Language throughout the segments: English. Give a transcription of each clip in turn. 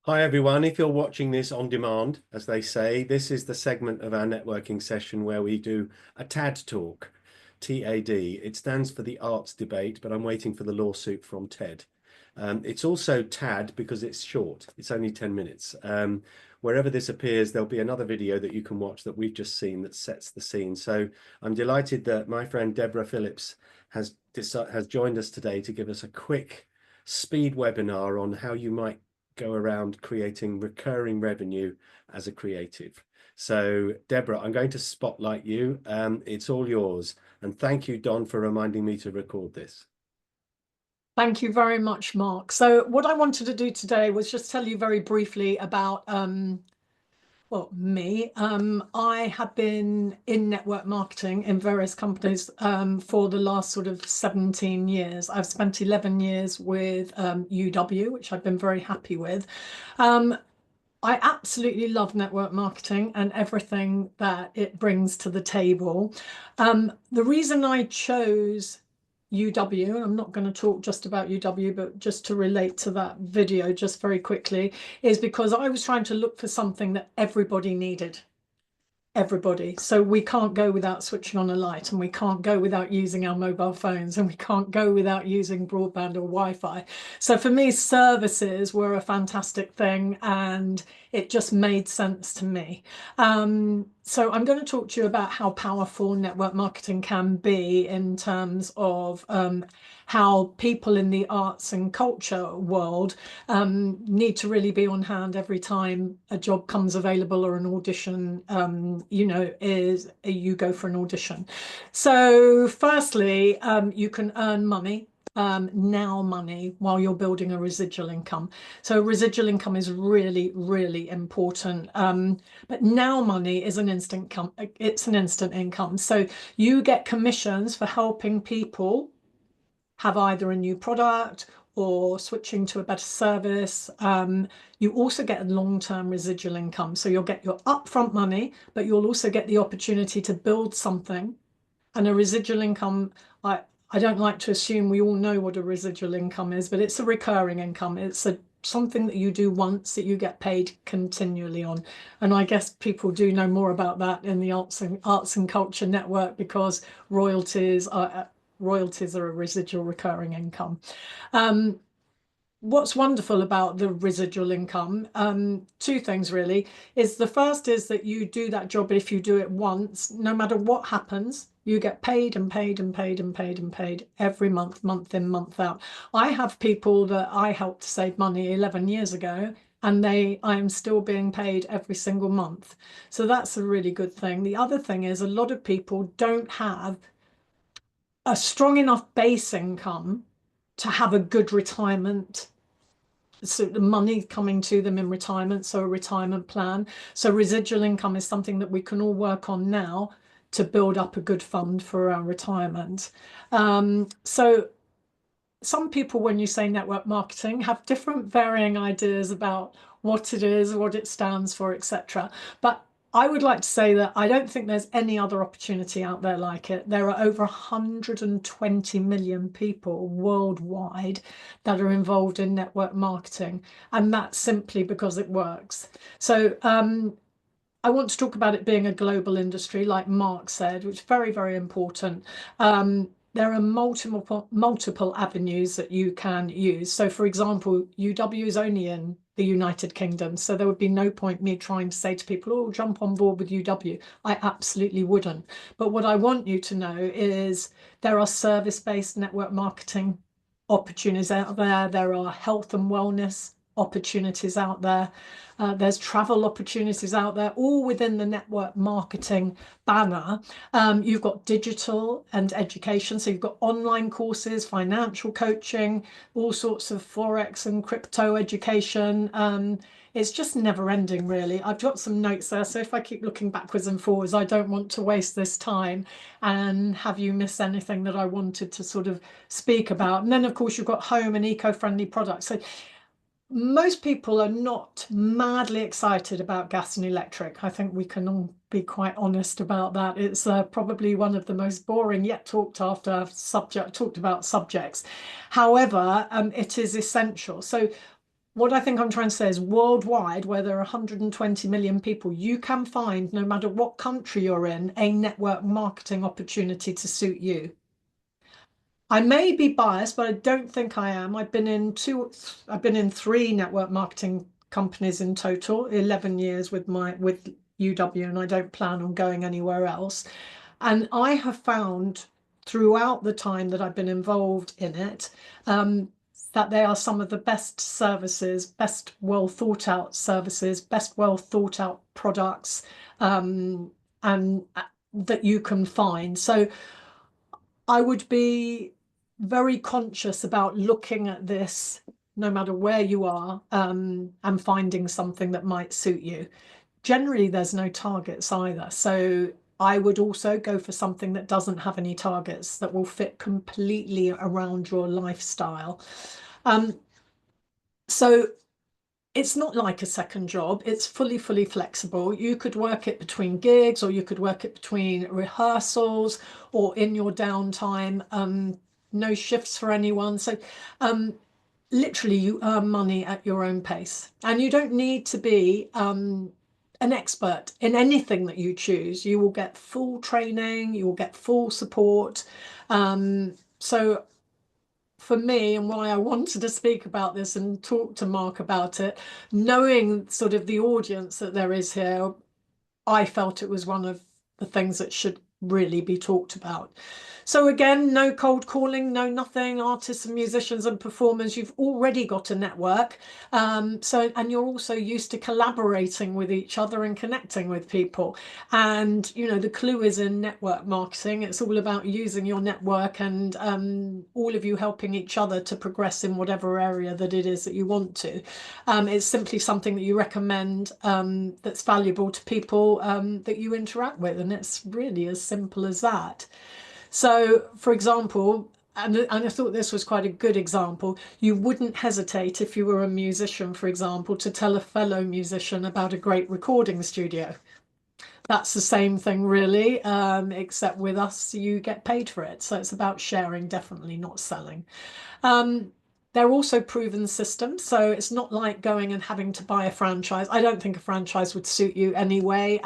Hi everyone, if you're watching this on demand, as they say, this is the segment of our networking session where we do a TAD talk, TAD. It stands for the arts debate, but I'm waiting for the lawsuit from TED. It's also TAD because it's short, it's only 10 minutes. Wherever this appears, there'll be another video that you can watch that we've just seen that sets the scene. So I'm delighted that my friend Debra Philips has joined us today to give us a quick speed webinar on how you might go around creating recurring revenue as a creative. So Debra, I'm going to spotlight you. It's all yours. And thank you, Don, for reminding me to record this. Thank you very much, Mark. So what I wanted to do today was just tell you very briefly about me. I have been in network marketing in various companies for the last sort of 17 years. I've spent 11 years with UW, which I've been very happy with. I absolutely love network marketing and everything that it brings to the table. The reason I chose UW, and I'm not going to talk just about UW, but just to relate to that video just very quickly, is because I was trying to look for something that everybody needed. Everybody. So we can't go without switching on a light, and we can't go without using our mobile phones, and we can't go without using broadband or Wi-Fi. So for me, services were a fantastic thing, and it just made sense to me. So I'm going to talk to you about how powerful network marketing can be in terms of how people in the arts and culture world need to really be on hand every time a job comes available or an audition, you go for an audition. So firstly, you can earn money. Now money while you're building a residual income. So residual income is really, really important. But now money is an instant income. It's an instant income. So you get commissions for helping people have either a new product or switching to a better service. You also get a long-term residual income. So you'll get your upfront money, but you'll also get the opportunity to build something. And a residual income, I don't like to assume we all know what a residual income is, but it's a recurring income. It's something that you do once that you get paid continually on. And I guess people do know more about that in the arts and culture network, because royalties are a residual recurring income. What's wonderful about the residual income, two things really, is the first is that you do that job, but if you do it once, no matter what happens, you get paid and paid and paid and paid and paid every month, month in, month out. I have people that I helped to save money 11 years ago, and I am still being paid every single month. So that's a really good thing. The other thing is a lot of people don't have a strong enough base income to have a good retirement. So the money coming to them in retirement, so a retirement plan. So residual income is something that we can all work on now to build up a good fund for our retirement. So some people, when you say network marketing, have different varying ideas about what it is, what it stands for, etc. But I would like to say that I don't think there's any other opportunity out there like it. There are over 120 million people worldwide that are involved in network marketing, and that's simply because it works. So I want to talk about it being a global industry, like Mark said, which is very, very important. There are multiple avenues that you can use. So, for example, UW is only in the United Kingdom, so there would be no point me trying to say to people, oh, jump on board with UW. I absolutely wouldn't. But what I want you to know is there are service-based network marketing opportunities out there. There are health and wellness opportunities out there. There's travel opportunities out there, all within the network marketing banner. You've got digital and education. So you've got online courses, financial coaching, all sorts of Forex and crypto education. It's just never ending, really. I've got some notes there. So if I keep looking backwards and forwards, I don't want to waste this time and have you miss anything that I wanted to sort of speak about. And then, of course, you've got home and eco-friendly products. So most people are not madly excited about gas and electric. I think we can all be quite honest about that. It's probably one of the most boring yet talked about subjects. However, it is essential. So What I think I'm trying to say is worldwide, where there are 120 million people, you can find, no matter what country you're in, a network marketing opportunity to suit you. I may be biased, but I don't think I am. I've been in three network marketing companies in total, 11 years with UW, and I don't plan on going anywhere else. And I have found throughout the time that I've been involved in it, that they are some of the best services, best well thought out services, best well thought out products, and that you can find. So I would be very conscious about looking at this, no matter where you are, and finding something that might suit you. Generally, there's no targets either. So I would also go for something that doesn't have any targets, that will fit completely around your lifestyle. So it's not like a second job. It's fully flexible. You could work it between gigs, or you could work it between rehearsals or in your downtime. No shifts for anyone. So literally you earn money at your own pace, and you don't need to be an expert in anything that you choose. You will get full training, you will get full support. So for me, and why I wanted to speak about this and talk to Mark about it, knowing sort of the audience that there is here, I felt it was one of the things that should really be talked about. So again, no cold calling, no nothing. Artists and musicians and performers, you've already got a network. And you're also used to collaborating with each other and connecting with people. And, you know, the clue is in network marketing. It's all about using your network and all of you helping each other to progress in whatever area that it is that you want to. It's simply something that you recommend that's valuable to people that you interact with. And it's really as simple as that. So, for example, and I thought this was quite a good example, you wouldn't hesitate if you were a musician, for example, to tell a fellow musician about a great recording studio. That's the same thing, really, except with us, you get paid for it. So it's about sharing, definitely not selling. Um, they're also proven systems, so it's not like going and having to buy a franchise. I don't think a franchise would suit you anyway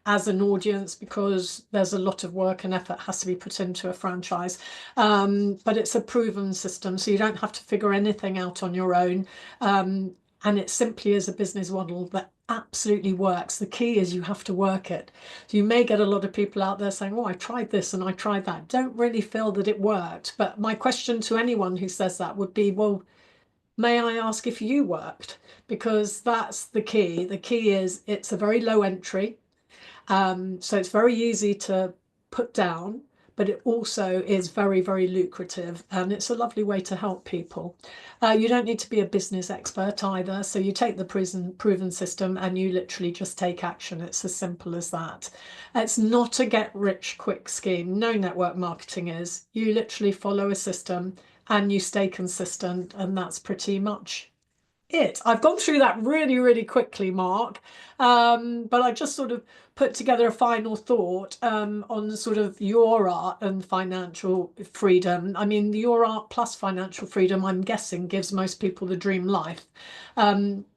as an audience, because there's a lot of work and effort has to be put into a franchise. But it's a proven system, so you don't have to figure anything out on your own. And it simply is a business model that absolutely works. The key is you have to work it. So you may get a lot of people out there saying, oh, I tried this and I tried that. Don't really feel that it worked. But my question to anyone who says that would be, well, may I ask if you worked? Because that's the key. The key is it's a very low entry. So it's very easy to put down, but it also is very lucrative, and it's a lovely way to help people. You don't need to be a business expert either. So you take the proven system and you literally just take action. It's as simple as that. It's not a get rich quick scheme. No network marketing is. You literally follow a system and you stay consistent, and that's pretty much it. I've gone through that really quickly, Mark, but I just sort of put together a final thought on sort of your art and financial freedom. I mean, your art plus financial freedom, I'm guessing, gives most people the dream life.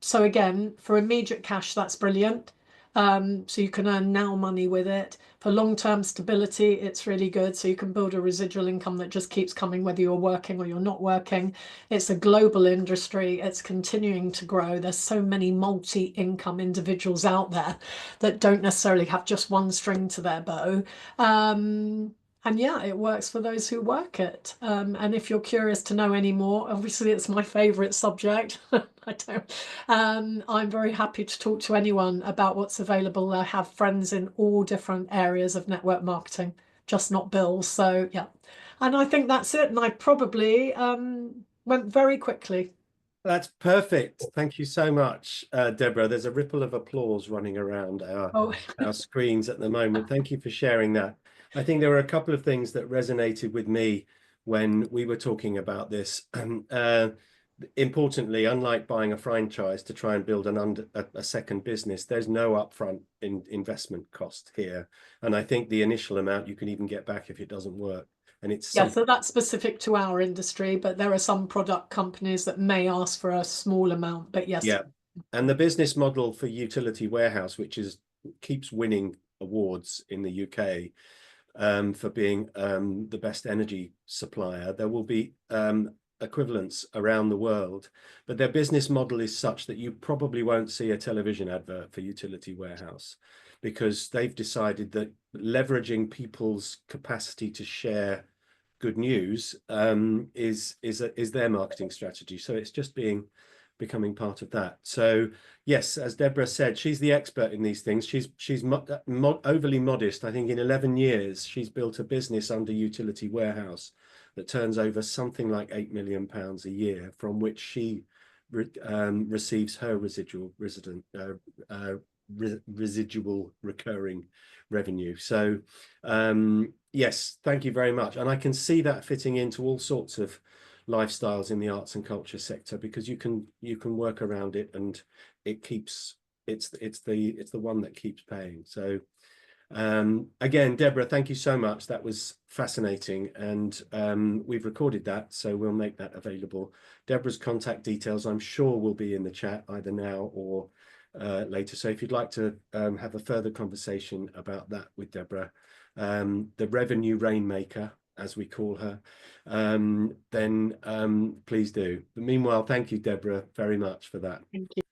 So again, for immediate cash, that's brilliant. So you can earn now money with it. For long-term stability, it's really good. So you can build a residual income that just keeps coming whether you're working or you're not working. It's a global industry. It's continuing to grow. There's so many multi-income individuals out there that don't necessarily have just one string to their bow. And yeah, it works for those who work it. And if you're curious to know any more, obviously it's my favorite subject. I'm very happy to talk to anyone about what's available. I have friends in all different areas of network marketing, just not bills. So yeah, and I think that's it. And I probably went very quickly. That's perfect. Thank you so much, Deborah. There's a ripple of applause running around Oh, our screens at the moment. Thank you for sharing that. I think there were a couple of things that resonated with me when we were talking about this. Importantly, unlike buying a franchise to try and build a second business, there's no upfront investment cost here. And I think the initial amount you can even get back if it doesn't work. and it's Yeah, something. so that's specific to our industry, but there are some product companies that may ask for a small amount, but yes. Yeah, and the business model for utility warehouse, which keeps winning awards in the UK for being the best energy supplier, there will be equivalents around the world, but their business model is such that you probably won't see a television advert for utility warehouse, because they've decided that leveraging people's capacity to share good news is their marketing strategy. So it's just becoming part of that. So yes, as Debra said, she's the expert in these things. She's overly modest. I think in 11 years, she's built a business under utility warehouse that turns over something like £8 million a year, from which she receives her residual recurring revenue. So yes, thank you very much. And I can see that fitting into all sorts of lifestyles in the arts and culture sector, because you can work around it, and it's the one that keeps paying. So again, Debra, thank you so much. That was fascinating, and we've recorded that, so we'll make that available. Debra's contact details, I'm sure, will be in the chat either now or later. So if you'd like to have a further conversation about that with Debra, the Revenue Rainmaker, as we call her, then please do. But meanwhile, thank you, Debra, very much for that. Thank you.